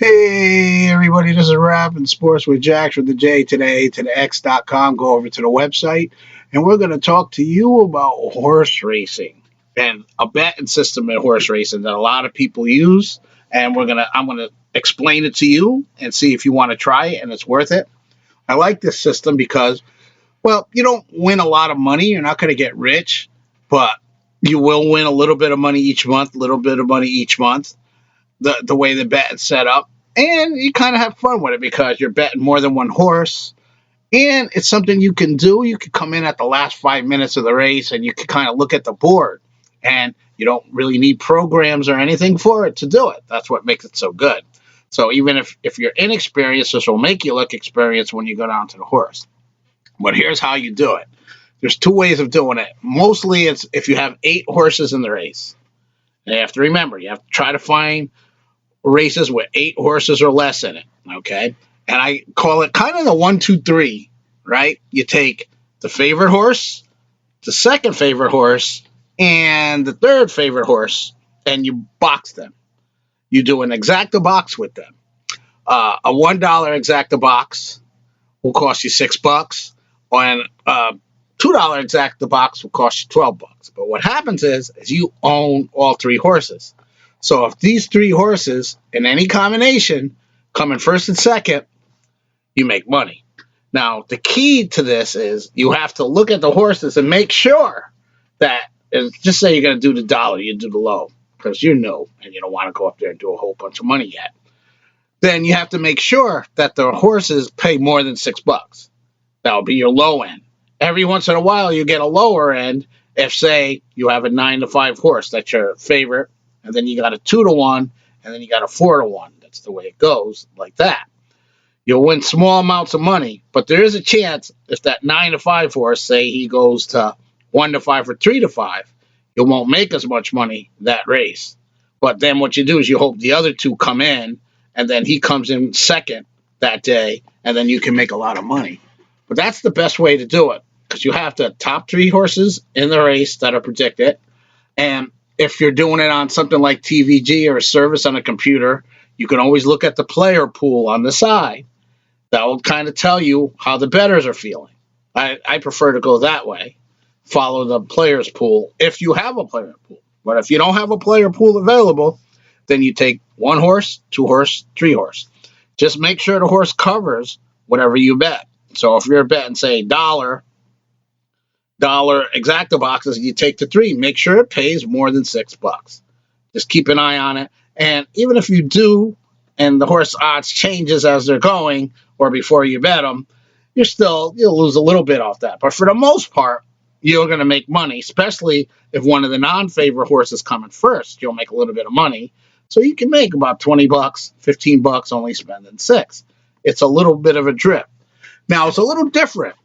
Hey everybody, this is Rapping Sports with Jax with the J today to the X.com. Go over to the website and we're going to talk to you about horse racing and a betting system in horse racing that a lot of people use. And I'm gonna explain it to you and see if you want to try it and it's worth it. I like this system because, well, you don't win a lot of money. You're not going to get rich, but you will win a little bit of money each month, little bit of money each month. The way the bet is set up, and you kind of have fun with it because you're betting more than one horse, and it's something you can do. You could come in at the last 5 minutes of the race, and you can kind of look at the board, and you don't really need programs or anything for it to do it. That's what makes it so good. So even if you're inexperienced, this will make you look experienced when you go down to the horse. But here's how you do it. There's two ways of doing it. Mostly it's if you have 8 horses in the race. And you have to remember, you have to try to find races with 8 horses or less in it, okay? And I call it kind of the 1, 2, 3, right? You take the favorite horse, the second favorite horse, and the third favorite horse, and you box them. You do an exacta box with them. A $1 exacta box will cost you $6, and $2 exacta box will cost you $12. But what happens is you own all 3 horses. So if these 3 horses in any combination come in first and second, you make money. Now, the key to this is you have to look at the horses and make sure that, just say you're going to do the dollar, you do the low, because you know, and you don't want to go up there and do a whole bunch of money yet. Then you have to make sure that the horses pay more than $6. That will be your low end. Every once in a while, you get a lower end if, say, you have a 9 to 5 horse. That's your favorite. And then you got a 2 to 1, and then you got a 4 to 1. That's the way it goes, like that. You'll win small amounts of money, but there is a chance if that 9 to 5 horse, say he goes to 1 to 5 or 3 to 5, you won't make as much money that race. But then what you do is you hope the other 2 come in, and then he comes in second that day, and then you can make a lot of money. But that's the best way to do it, because you have the top 3 horses in the race that are predicted, and if you're doing it on something like TVG or a service on a computer, you can always look at the player pool on the side. That will kind of tell you how the bettors are feeling. I prefer to go that way. Follow the players pool if you have a player pool. But if you don't have a player pool available, then you take 1 horse, 2 horse, 3 horse. Just make sure the horse covers whatever you bet. So if you're betting, say, dollar exacta boxes, you take the 3. Make sure it pays more than $6. Just keep an eye on it. And even if you do, and the horse odds changes as they're going, or before you bet them, you'll lose a little bit off that. But for the most part, you're going to make money, especially if one of the non-favorite horses come in first. You'll make a little bit of money. So you can make about $20, $15, only spending $6. It's a little bit of a drip. Now, it's a little different,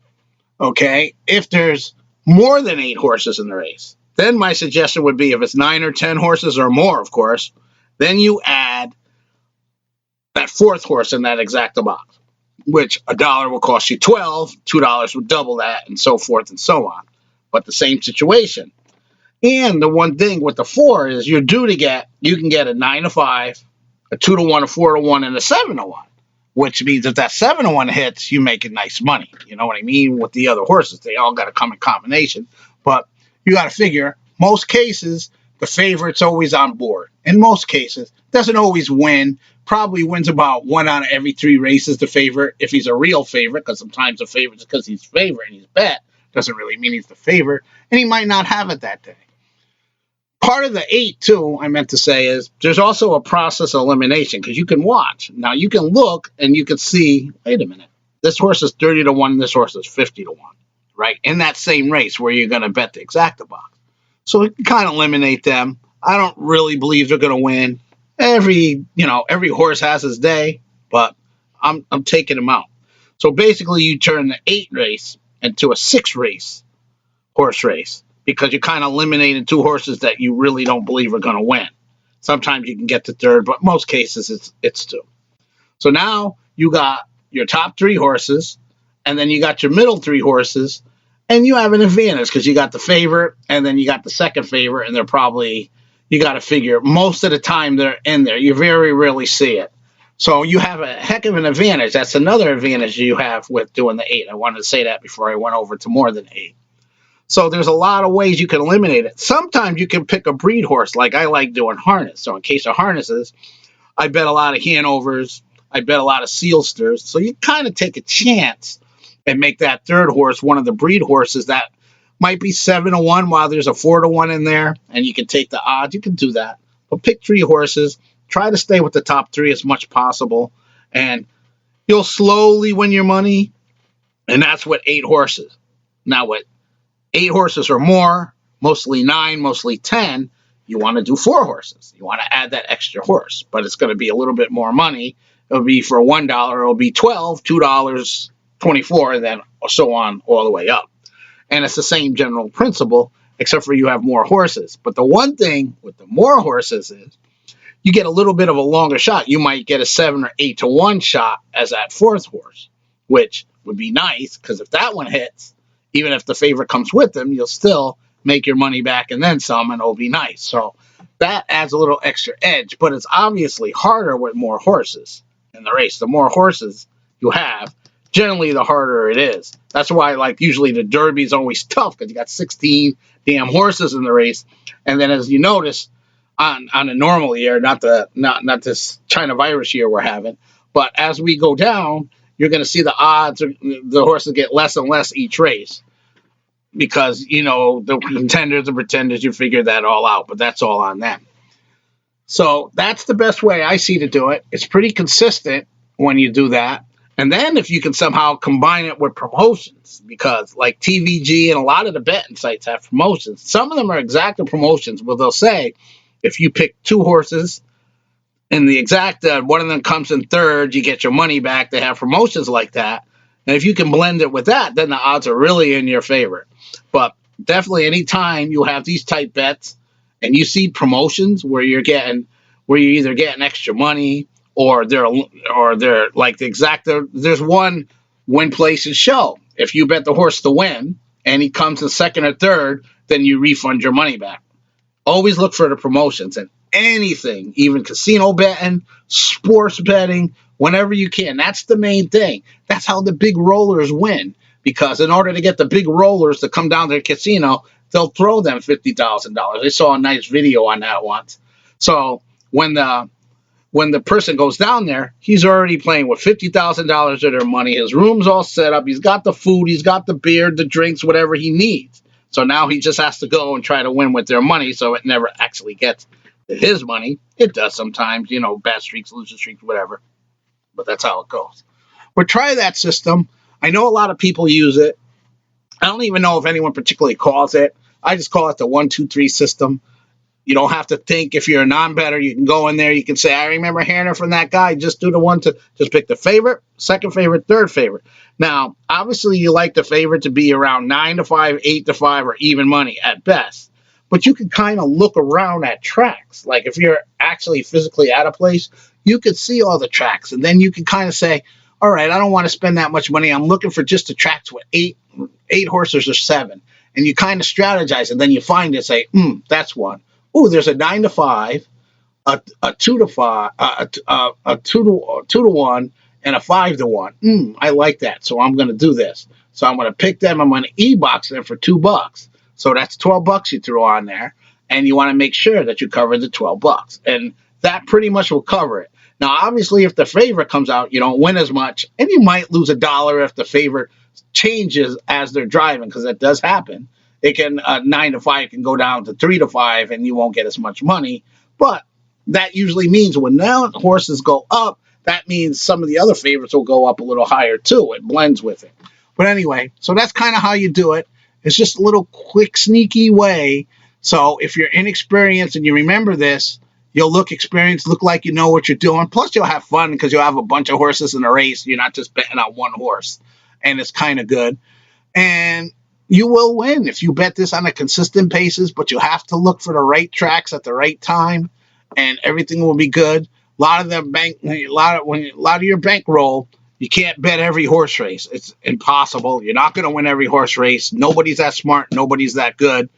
okay, if there's more than 8 horses in the race. Then my suggestion would be if it's 9 or 10 horses or more, of course, then you add that 4th horse in that exacta box, which $1 will cost you $12, $2 would double that, and so forth and so on. But the same situation. And the one thing with the 4 is you can get a 9 to 5, a 2 to 1, a 4 to 1, and a 7 to 1. Which means if that 7 to 1 hits, you make nice money. You know what I mean? With the other horses, they all got to come in combination. But you got to figure, most cases, the favorite's always on board. In most cases, doesn't always win. Probably wins about 1 out of every 3 races, the favorite, if he's a real favorite, because sometimes the favorite is because he's favorite and he's bet. Doesn't really mean he's the favorite. And he might not have it that day. Part of the 8, too, I meant to say, is there's also a process of elimination because you can watch. Now, you can look and you can see, wait a minute, this horse is 30 to 1, this horse is 50 to 1, right? In that same race where you're going to bet the exacta box. So you can kind of eliminate them. I don't really believe they're going to win. Every horse has his day, but I'm taking them out. So basically, you turn the 8 race into a 6 race horse race. Because you kind of eliminated 2 horses that you really don't believe are going to win. Sometimes you can get to 3rd, but most cases it's 2. So now you got your top 3 horses, and then you got your middle 3 horses, and you have an advantage because you got the favorite, and then you got the second favorite, and they're probably, you got to figure, most of the time they're in there. You very rarely see it. So you have a heck of an advantage. That's another advantage you have with doing the 8. I wanted to say that before I went over to more than 8. So there's a lot of ways you can eliminate it. Sometimes you can pick a breed horse, like I like doing harness. So in case of harnesses, I bet a lot of Hanovers. I bet a lot of Sealsters. So you kind of take a chance and make that third horse one of the breed horses that might be 7-1 while there's a 4-1 in there, and you can take the odds. You can do that. But pick 3 horses. Try to stay with the top 3 as much possible, and you'll slowly win your money. And that's with 8 horses. Now, with 8 horses or more, mostly 9, mostly 10, you want to do 4 horses. You want to add that extra horse, but it's going to be a little bit more money. It'll be for $1, it'll be $12, $2, 24, and then so on all the way up. And it's the same general principle, except for you have more horses. But the one thing with the more horses is you get a little bit of a longer shot. You might get a 7 or 8-1 shot as that 4th horse, which would be nice, because if that one hits, even if the favorite comes with them, you'll still make your money back and then some, and it'll be nice. So that adds a little extra edge, but it's obviously harder with more horses in the race. The more horses you have, generally the harder it is. That's why, like, usually the Derby is always tough, because you got 16 damn horses in the race. And then, as you notice, on a normal year, not this China virus year we're having, but as we go down, you're going to see the odds, the horses get less and less each race, because, you know, the contenders and pretenders, you figure that all out, but that's all on them. So that's the best way I see to do it. It's pretty consistent when you do that. And then if you can somehow combine it with promotions, because like TVG and a lot of the betting sites have promotions. Some of them are exacta promotions where they'll say, if you pick 2 horses in the exacta, one of them comes in third, you get your money back. They have promotions like that. And if you can blend it with that, then the odds are really in your favor. But definitely anytime you have these type bets and you see promotions where you're either getting extra money, or they're like the exacta. There's one win places show. If you bet the horse to win and he comes in second or third, then you refund your money back. Always look for the promotions and anything, even casino betting, sports betting, whenever you can. That's the main thing. That's how the big rollers win, because in order to get the big rollers to come down to the casino, they'll throw them $50,000. I saw a nice video on that once. So when the person goes down there, he's already playing with $50,000 of their money. His room's all set up. He's got the food. He's got the beer, the drinks, whatever he needs. So now he just has to go and try to win with their money, so it never actually gets his money. It does sometimes, you know, bad streaks, losing streaks, whatever. But that's how it goes. But try that system. I know a lot of people use it. I don't even know if anyone particularly calls it. I just call it the 1-2-3 system. You don't have to think. If you're a non-better, you can go in there. You can say, I remember hearing it from that guy. Just do the one to just pick the favorite, second favorite, third favorite. Now, obviously, you like the favorite to be around 9-5, 8-5, or even money at best. But you can kind of look around at tracks. Like if you're actually physically at a place, you could see all the tracks. And then you can kind of say, all right, I don't want to spend that much money. I'm looking for just the tracks with eight horses or 7. And you kind of strategize, and then you find it, say, that's one. Oh, there's a 9-5, a 2-5, a 2-1, and a 5-1. I like that, so I'm going to do this. So I'm going to pick them. I'm going to e-box them for $2. So that's $12 you throw on there, and you want to make sure that you cover the $12, and that pretty much will cover it. Now, obviously, if the favorite comes out, you don't win as much, and you might lose $1 if the favorite changes as they're driving, because that does happen. It can 9-5 can go down to 3-5, and you won't get as much money. But that usually means when now horses go up, that means some of the other favorites will go up a little higher too. It blends with it. But anyway, so that's kind of how you do it. It's just a little quick, sneaky way. So if you're inexperienced and you remember this, you'll look experienced, look like you know what you're doing. Plus, you'll have fun because you'll have a bunch of horses in a race. You're not just betting on one horse, and it's kind of good. And you will win if you bet this on a consistent basis, but you have to look for the right tracks at the right time, and everything will be good. A lot of your bankroll, you can't bet every horse race. It's impossible. You're not going to win every horse race. Nobody's that smart. Nobody's that good.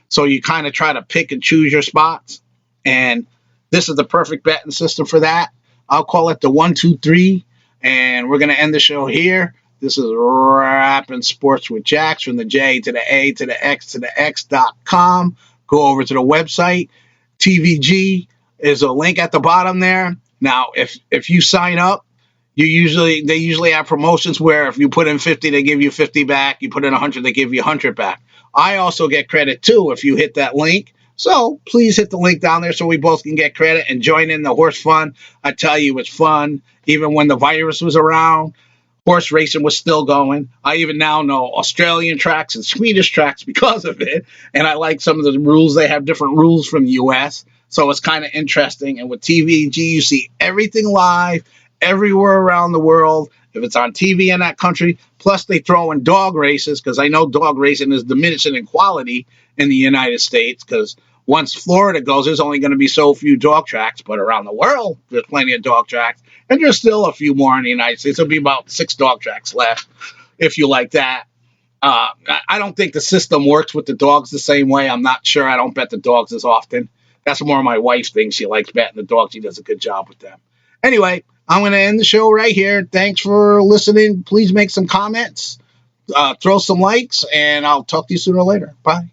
So you kind of try to pick and choose your spots, and this is the perfect betting system for that. I'll call it the 1, 2, 3, and we're gonna end the show here. This is Rapping Sports with Jax from the J to the A to the X to the X.com. Go over to the website. TVG is a link at the bottom there. Now, if you sign up, they usually have promotions where if you put in 50, they give you 50 back. You put in 100, they give you 100 back. I also get credit too if you hit that link. So please hit the link down there so we both can get credit and join in the horse fun. I tell you, it's fun. Even when the virus was around, horse racing was still going. I even now know Australian tracks and Swedish tracks because of it. And I like some of the rules. They have different rules from the U.S. So it's kind of interesting. And with TVG, you see everything live everywhere around the world. If it's on TV in that country, plus they throw in dog races because I know dog racing is diminishing in quality in the United States because once Florida goes, there's only going to be so few dog tracks, but around the world, there's plenty of dog tracks. And there's still a few more in the United States. There'll be about 6 dog tracks left, if you like that. I don't think the system works with the dogs the same way. I'm not sure. I don't bet the dogs as often. That's more my wife's thing. She likes betting the dogs. She does a good job with them. Anyway, I'm going to end the show right here. Thanks for listening. Please make some comments, throw some likes, and I'll talk to you sooner or later. Bye.